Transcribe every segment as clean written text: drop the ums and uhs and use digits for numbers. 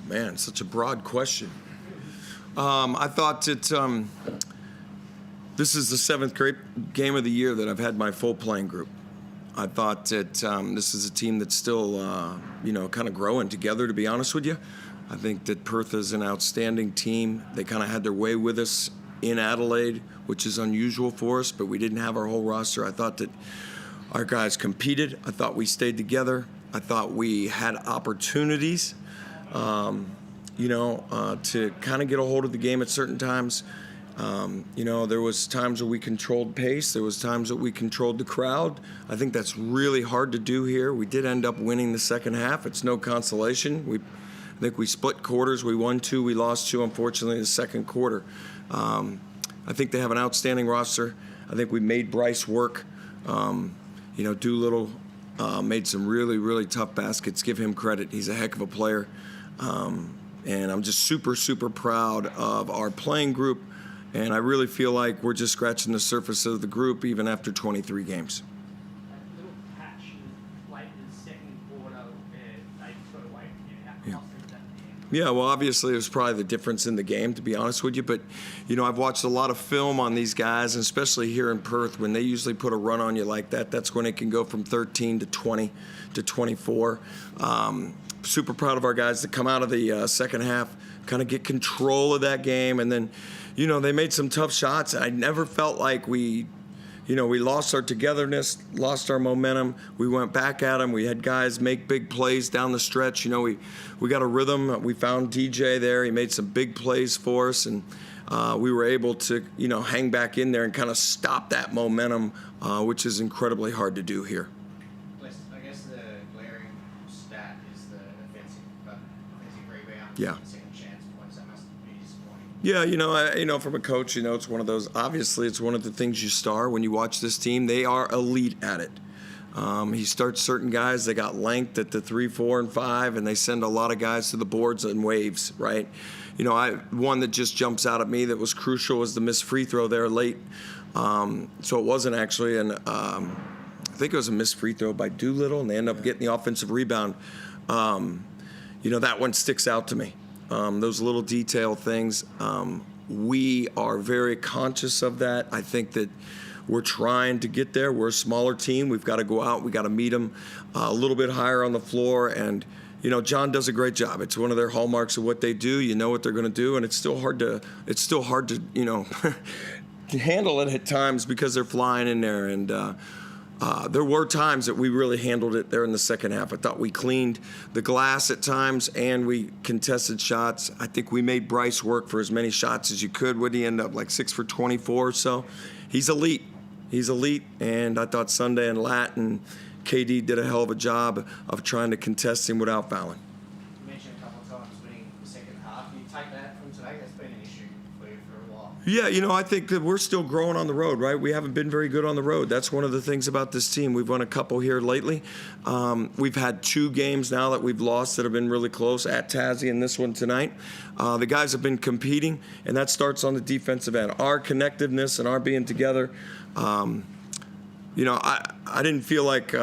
Man, such a broad question. I thought that this is the seventh great game of the year that I've had my full playing group. I thought that this is a team that's still, kind of growing together, to be honest with you. I think that Perth is an outstanding team. They kind of had their way with us in Adelaide, which is unusual for us, but we didn't have our whole roster. I thought that our guys competed. I thought we stayed together. I thought we had opportunities, to kind of get a hold of the game at certain times. There was times where we controlled pace. There was times that we controlled the crowd. I think that's really hard to do here. We did end up winning the second half. It's no consolation. I think we split quarters. We won 2, we lost 2, unfortunately, in the second quarter. I think they have an outstanding roster. I think we made Bryce work. Doolittle made some really, really tough baskets. Give him credit. He's a heck of a player. And I'm just super, super proud of our playing group. And I really feel like we're just scratching the surface of the group even after 23 games. That little patch late in the second quarter where they got away from you. How costly was that for you? Yeah, well, obviously it was probably the difference in the game, to be honest with you. But, I've watched a lot of film on these guys, and especially here in Perth, when they usually put a run on you like that, that's when it can go from 13 to 20 to 24. Super proud of our guys that come out of the second half, kind of get control of that game. And then, they made some tough shots. I never felt like we lost our togetherness, lost our momentum. We went back at them. We had guys make big plays down the stretch. We got a rhythm. We found DJ there. He made some big plays for us, and we were able to, hang back in there and kind of stop that momentum, which is incredibly hard to do here. I guess the glaring stat is the offensive rebound. Yeah. Second chance points. That must be disappointing. Yeah, from a coach, it's one of those. Obviously, it's one of the things you star when you watch this team. They are elite at it. He starts certain guys. They got length at the 3, 4, and 5, and they send a lot of guys to the boards in waves, right? One that just jumps out at me that was crucial was the missed free throw there late. So it wasn't actually I think it was a missed free throw by Doolittle, and they end up getting the offensive rebound. That one sticks out to me. Those little detail things. We are very conscious of that. I think that we're trying to get there. We're a smaller team. We've got to go out. We've got to meet them a little bit higher on the floor. And, John does a great job. It's one of their hallmarks of what they do. You know what they're going to do, and it's still hard to handle it at times because they're flying in there. And there were times that we really handled it there in the second half. I thought we cleaned the glass at times, and we contested shots. I think we made Bryce work for as many shots as you could. Would he end up like 6 for 24 or so? He's elite. And I thought Sunday and Lat and KD did a hell of a job of trying to contest him without fouling. You mentioned a couple of times winning the second half. Do you take that from today? That's been an issue for you for a while. Yeah, I think that we're still growing on the road, right? We haven't been very good on the road. That's one of the things about this team. We've won a couple here lately. We've had 2 games now that we've lost that have been really close, at Tassie and this one tonight. The guys have been competing, and that starts on the defensive end. Our connectiveness and our being together. I didn't feel like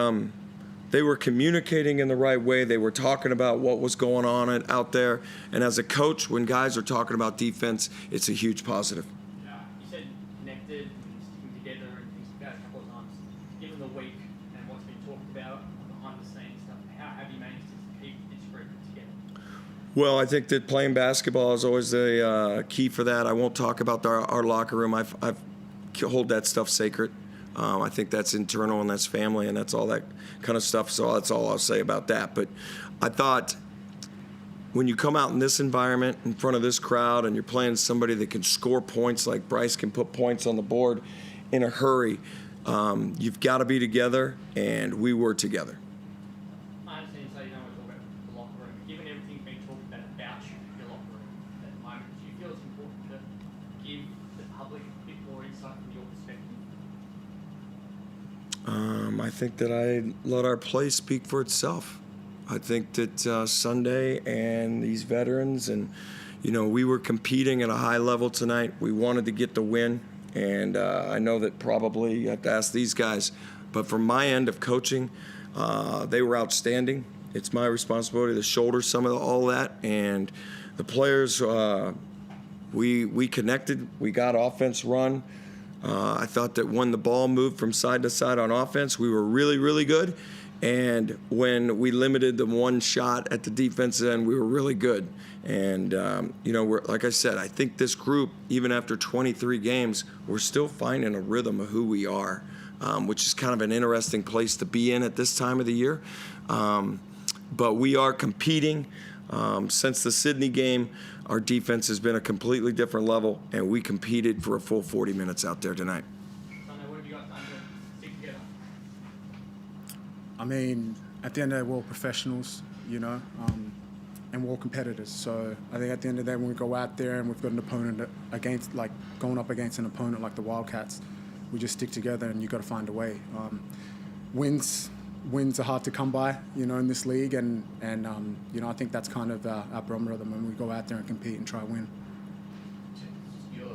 they were communicating in the right way. They were talking about what was going on out there. And as a coach, when guys are talking about defense, it's a huge positive. You said connected and sticking together and things like that a couple of times. Given the week and what's been talked about behind the scenes stuff, how have you managed to keep this group together? Well, I think that playing basketball is always the key for that. I won't talk about our locker room. I've hold that stuff sacred. I think that's internal, and that's family, and that's all that kind of stuff. So that's all I'll say about that. But I thought when you come out in this environment, in front of this crowd, and you're playing somebody that can score points like Bryce can put points on the board in a hurry, you've got to be together, and we were together. I understand you say you don't want to talk about the locker room, but given everything being talked about your locker room at the moment, do you feel it's important to give the public a bit more insight from your perspective? I think that I let our play speak for itself. I think that Sunday and these veterans and, we were competing at a high level tonight. We wanted to get the win, and I know that probably you have to ask these guys. But from my end of coaching, they were outstanding, it's my responsibility to shoulder some of all that. And the players, we connected. We got offense run. I thought that when the ball moved from side to side on offense, we were really, really good. And when we limited the one shot at the defensive end, we were really good. And, like I said, I think this group, even after 23 games, we're still finding a rhythm of who we are, which is kind of an interesting place to be in at this time of the year. But we are competing. Since the Sydney game, our defense has been a completely different level, and we competed for a full 40 minutes out there tonight. Sunday, what have you got done to stick together? I mean, at the end of the day, we're all professionals, and we're all competitors. So I think at the end of the day, when we go out there and we've got an opponent going up against an opponent like the Wildcats, we just stick together and you've got to find a way. Wins are hard to come by, in this league, and I think that's kind of our barometer when we go out there and compete and try to win. Your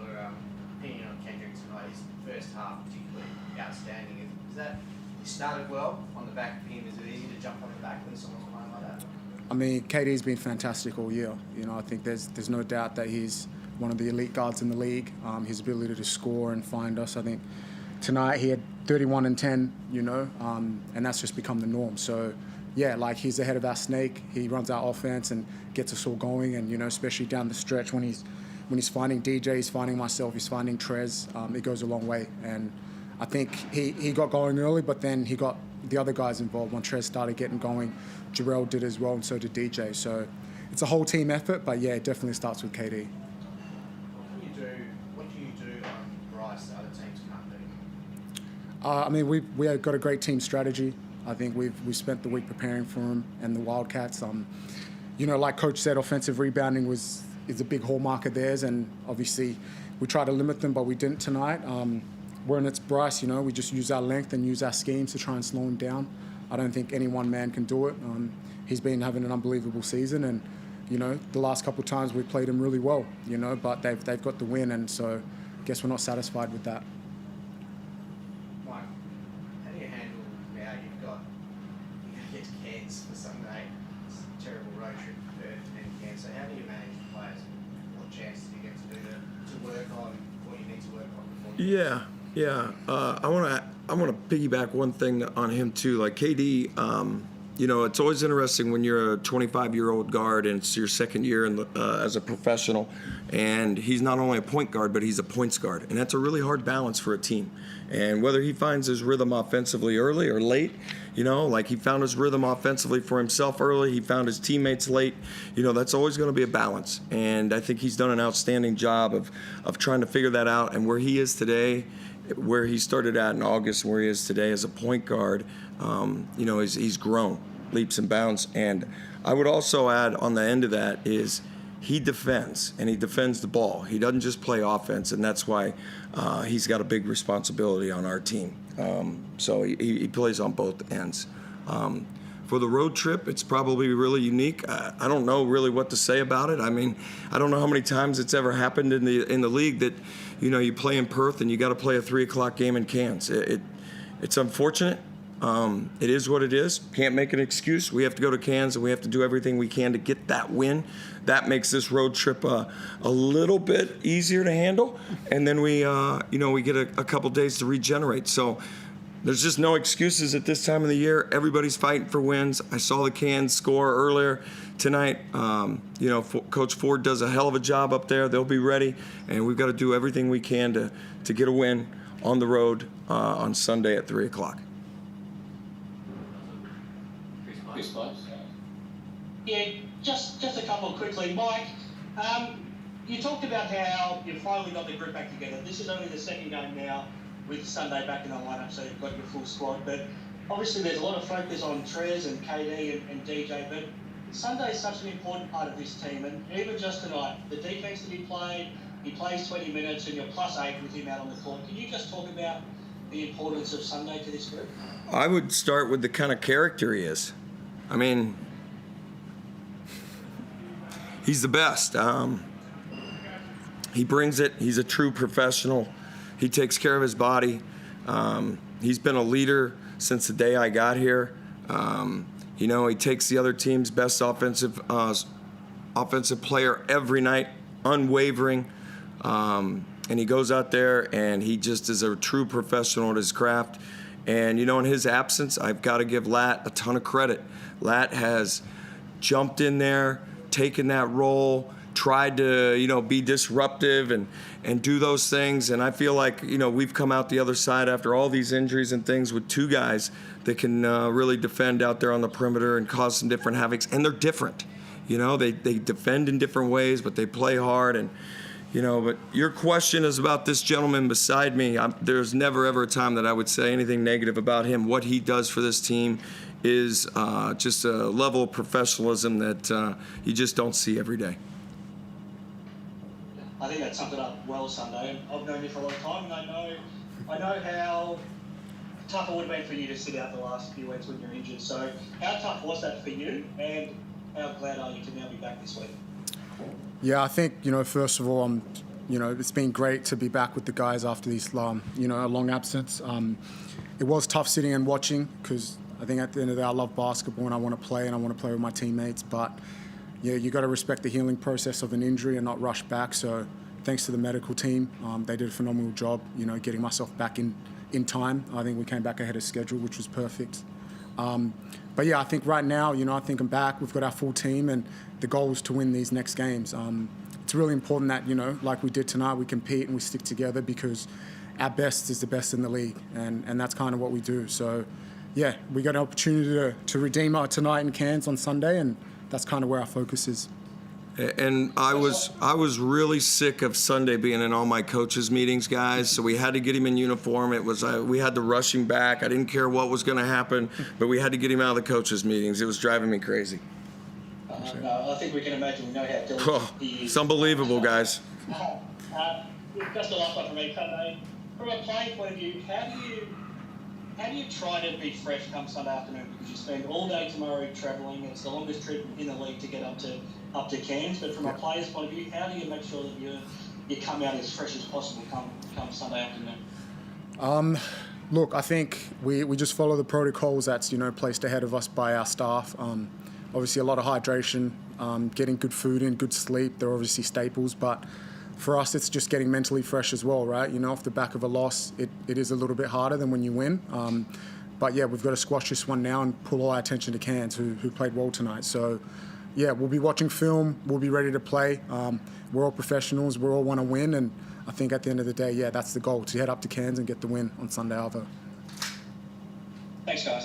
opinion on Kendrick tonight, his first half particularly outstanding. Is that he started well on the back of him? Is it easy to jump on the back when someone's playing like that? I mean, KD's been fantastic all year. I think there's no doubt that he's one of the elite guards in the league. His ability to score and find us, I think tonight he had 31 and 10, and that's just become the norm. So, yeah, he's the head of our snake. He runs our offense and gets us all going, and, especially down the stretch when he's finding DJ, he's finding myself, he's finding Trez, it goes a long way. And I think he got going early, but then he got the other guys involved. When Trez started getting going, Jarrell did as well, and so did DJ. So it's a whole team effort, but, yeah, it definitely starts with KD. What do you do on Bryce that other teams can't do? I mean, we have got a great team strategy. I think we've spent the week preparing for him and the Wildcats. Like Coach said, offensive rebounding is a big hallmark of theirs, and obviously we try to limit them, but we didn't tonight. When it's Bryce, we just use our length and use our schemes to try and slow him down. I don't think any one man can do it. He's been having an unbelievable season, and the last couple of times we played him really well. But they've got the win, and so I guess we're not satisfied with that. Mike, how do you handle now you've got to get to Cairns for Sunday? It's a terrible road trip to Perth and Cairns. So how do you manage the players? What chance do you get to do to work on what you need to work on before you Yeah. I want to piggyback one thing on him too. Like KD, it's always interesting when you're a 25-year-old guard and it's your second year as a professional, and he's not only a point guard, but he's a points guard, and that's a really hard balance for a team. And whether he finds his rhythm offensively early or late, he found his rhythm offensively for himself early, he found his teammates late, that's always going to be a balance. And I think he's done an outstanding job of trying to figure that out. And where he is today, where he started at in August, where he is today as a point guard, he's grown leaps and bounds. And I would also add on the end of that is he defends, and he defends the ball. He doesn't just play offense, and that's why he's got a big responsibility on our team. So he plays on both ends. For the road trip, it's probably really unique. I don't know really what to say about it. I mean, I don't know how many times it's ever happened in the league that, you play in Perth and you got to play a 3:00 game in Cairns. It's unfortunate. It is what it is. Can't make an excuse. We have to go to Cairns and we have to do everything we can to get that win. That makes this road trip a little bit easier to handle. And then we get a couple days to regenerate. So there's just no excuses at this time of the year. Everybody's fighting for wins. I saw the Cairns score earlier tonight. Coach Ford does a hell of a job up there. They'll be ready, and we've got to do everything we can to get a win on the road on Sunday at 3:00. Chris Close. Yeah, just a couple quickly. Mike, you talked about how you finally got the group back together. This is only the second game now with Sunday back in the lineup, so you've got your full squad. But obviously there's a lot of focus on Trez and KD and DJ, but Sunday is such an important part of this team, and even just tonight, the defense that he plays 20 minutes and you're +8 with him out on the court. Can you just talk about the importance of Sunday to this group? I would start with the kind of character he is. I mean, he's the best. He brings it. He's a true professional. He takes care of his body. He's been a leader since the day I got here. You know, he takes the other team's best offensive player every night, unwavering. And he goes out there and he just is a true professional at his craft. And, you know, in his absence, I've got to give Lat a ton of credit. Lat has jumped in there, taken that role, tried to, you know, be disruptive and do those things. And I feel like, you know, we've come out the other side after all these injuries and things with two guys that can really defend out there on the perimeter and cause some different havocs. And they're different. You know, they defend in different ways, but they play hard. And, you know, but your question is about this gentleman beside me. There's never, ever a time that I would say anything negative about him. What he does for this team is just a level of professionalism that you just don't see every day. I think that summed it up well Sunday. I've known you for a long time, and I know how tough it would have been for you to sit out the last few weeks when you're injured. So how tough was that for you, and how glad are you to now be back this week? Yeah, I think, you know, first of all, you know, it's been great to be back with the guys after this, you know, a long absence. It was tough sitting and watching because I think at the end of the day, I love basketball and I want to play and I want to play with my teammates. But, yeah, you got to respect the healing process of an injury and not rush back. So thanks to the medical team, they did a phenomenal job, you know, getting myself back in time. I think we came back ahead of schedule, which was perfect. But yeah, I think right now, you know, I think I'm back. We've got our full team, and the goal is to win these next games. It's really important that, you know, like we did tonight, we compete and we stick together because our best is the best in the league, and that's kind of what we do. So, yeah, we got an opportunity to redeem our tonight in Cairns on Sunday, and that's kind of where our focus is. And I was really sick of Sunday being in all my coaches' meetings, guys. So we had to get him in uniform. It was we had to rush him back. I didn't care what was going to happen, but we had to get him out of the coaches' meetings. It was driving me crazy. No, I think we can imagine. We know how diligent he is. It's unbelievable, guys. Just the last one from me, Sunday. From a playing point of view, how do you try to be fresh come Sunday afternoon? Because you spend all day tomorrow travelling. It's the longest trip in the league to get up to Cairns. But from a player's point of view, how do you make sure that you come out as fresh as possible come Sunday afternoon? Look, I think we just follow the protocols that's, you know, placed ahead of us by our staff. Obviously, a lot of hydration, getting good food in, good sleep. They're obviously staples, but for us, it's just getting mentally fresh as well, right? You know, off the back of a loss, it is a little bit harder than when you win. But yeah, we've got to squash this one now and pull all our attention to Cairns, who played well tonight. So yeah, we'll be watching film. We'll be ready to play. We're all professionals. We all want to win. And I think at the end of the day, yeah, that's the goal, to head up to Cairns and get the win on Sunday, Arvo. Thanks, guys.